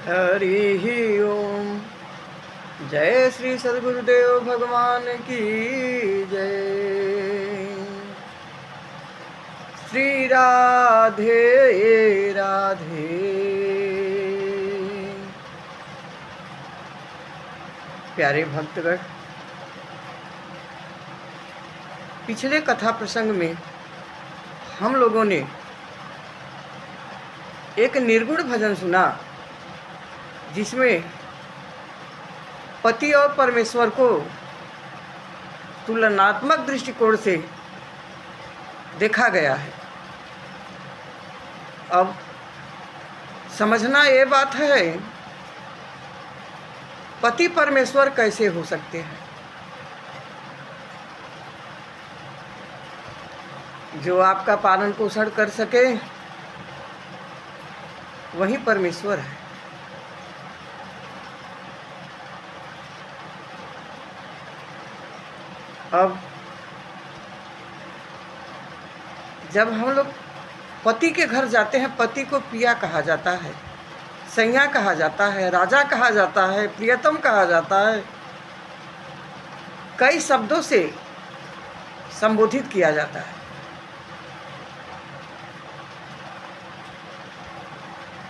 हरि ओम। जय श्री सद्गुरुदेव भगवान की जय। श्री राधे राधे। प्यारे भक्तगण, पिछले कथा प्रसंग में हम लोगों ने एक निर्गुण भजन सुना जिसमें पति और परमेश्वर को तुलनात्मक दृष्टिकोण से देखा गया है। अब समझना ये बात है, पति परमेश्वर कैसे हो सकते हैं। जो आपका पालन पोषण कर सके वही परमेश्वर है। अब जब हम लोग पति के घर जाते हैं, पति को पिया कहा जाता है, सैया कहा जाता है, राजा कहा जाता है, प्रियतम कहा जाता है, कई शब्दों से संबोधित किया जाता है।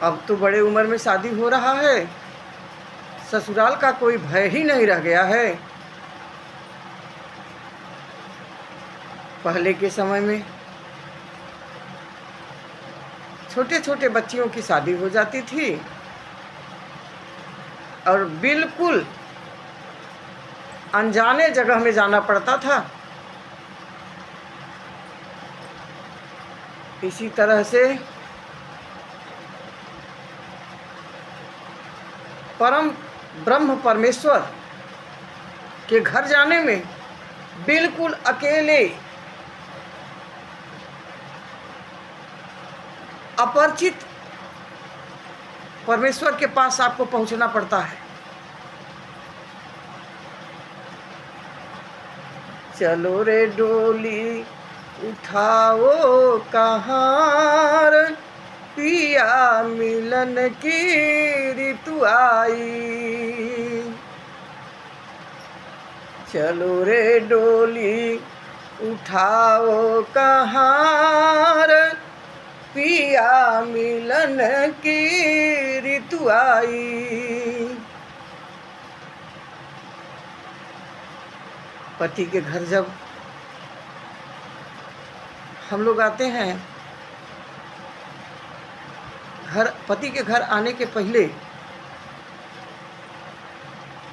अब तो बड़े उम्र में शादी हो रहा है, ससुराल का कोई भय ही नहीं रह गया है। पहले के समय में छोटे छोटे बच्चियों की शादी हो जाती थी और बिल्कुल अनजाने जगह में जाना पड़ता था। इसी तरह से परम ब्रह्म परमेश्वर के घर जाने में बिल्कुल अकेले अपरिचित परमेश्वर के पास आपको पहुंचना पड़ता है। चलो रे डोली उठाओ कहार, पिया मिलन की ऋतु आई। चलो रे डोली उठाओ कहार, पिया मिलन की ऋतु आई। पति के घर जब हम लोग आते हैं, पति के घर आने के पहले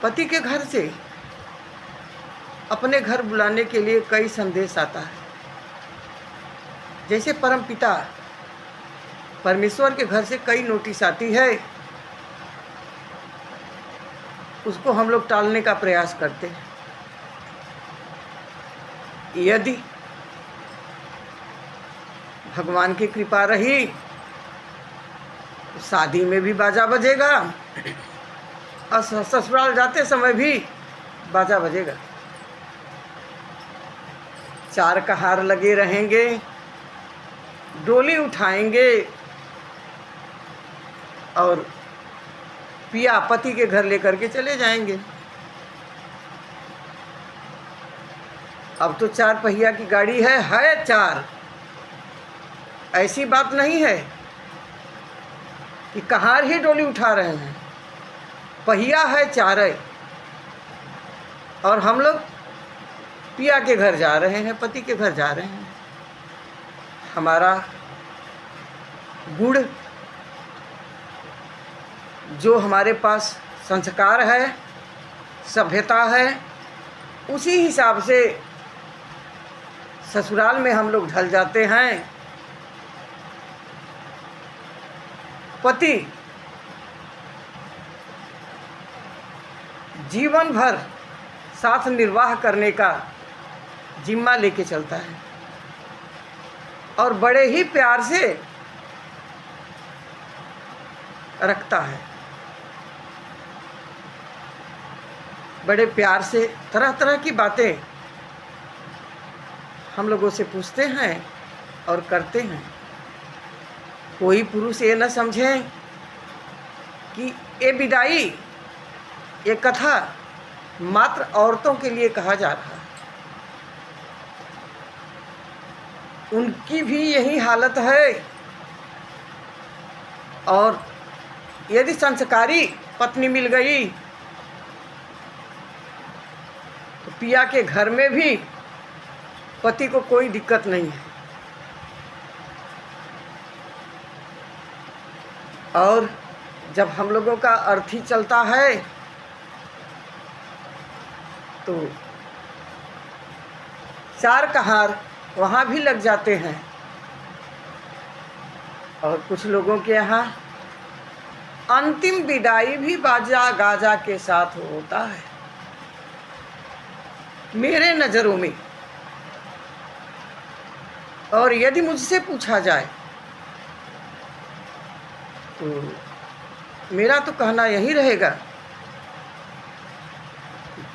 पति के घर से अपने घर बुलाने के लिए कई संदेश आता है। जैसे परम पिता परमेश्वर के घर से कई नोटिस आती है, उसको हम लोग टालने का प्रयास करते हैं। यदि भगवान की कृपा रही तो शादी में भी बाजा बजेगा और ससुराल जाते समय भी बाजा बजेगा। चार कहार लगे रहेंगे, डोली उठाएंगे और पिया पति के घर लेकर के चले जाएंगे। अब तो चार पहिया की गाड़ी है चार। ऐसी बात नहीं है कि कहार ही डोली उठा रहे हैं, पहिया है चार है और हम लोग पिया के घर जा रहे हैं, पति के घर जा रहे हैं। हमारा गुण, जो हमारे पास संस्कार है, सभ्यता है, उसी हिसाब से ससुराल में हम लोग ढल जाते हैं। पति जीवन भर साथ निर्वाह करने का जिम्मा लेके चलता है और बड़े ही प्यार से रखता है। बड़े प्यार से तरह तरह की बातें हम लोगों से पूछते हैं और करते हैं। कोई पुरुष ये न समझे कि ये विदाई, ये कथा मात्र औरतों के लिए कहा जा रहा है। उनकी भी यही हालत है। और यदि संस्कारी पत्नी मिल गई तो पिया के घर में भी पति को कोई दिक्कत नहीं है। और जब हम लोगों का अर्थी चलता है तो चार कहार वहाँ भी लग जाते हैं। और कुछ लोगों के यहाँ अंतिम विदाई भी बाजा गाजा के साथ होता है। मेरे नज़रों में, और यदि मुझसे पूछा जाए तो मेरा तो कहना यही रहेगा,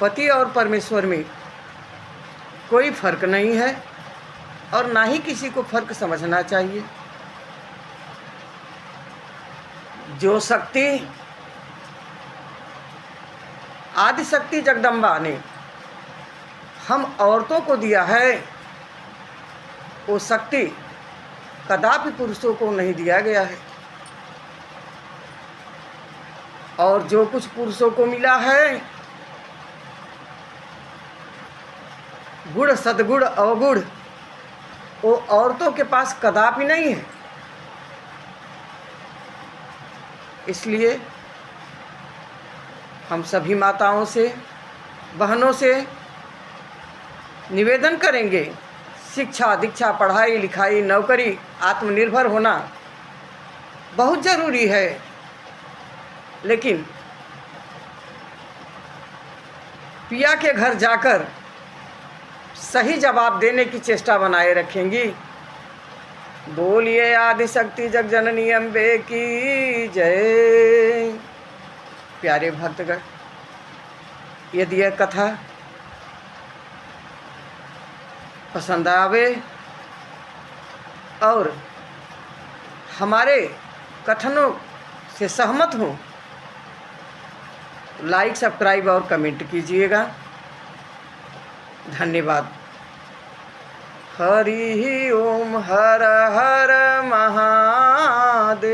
पति और परमेश्वर में कोई फर्क नहीं है और ना ही किसी को फर्क समझना चाहिए। जो शक्ति आदि शक्ति जगदम्बा ने हम औरतों को दिया है, वो शक्ति कदापि पुरुषों को नहीं दिया गया है। और जो कुछ पुरुषों को मिला है, गुण सद्गुण अवगुण, वो औरतों के पास कदापि नहीं है। इसलिए हम सभी माताओं से, बहनों से निवेदन करेंगे, शिक्षा दीक्षा, पढ़ाई लिखाई, नौकरी, आत्मनिर्भर होना बहुत ज़रूरी है। लेकिन पिया के घर जाकर सही जवाब देने की चेष्टा बनाए रखेंगी। बोलिए आदिशक्ति जगजननी अम्बे की जय। प्यारे भक्तगण, यदि यह कथा पसंद आवे और हमारे कथनों से सहमत हो, लाइक, सब्सक्राइब और कमेंट कीजिएगा। धन्यवाद। हरि ओम। हर हर महादेव।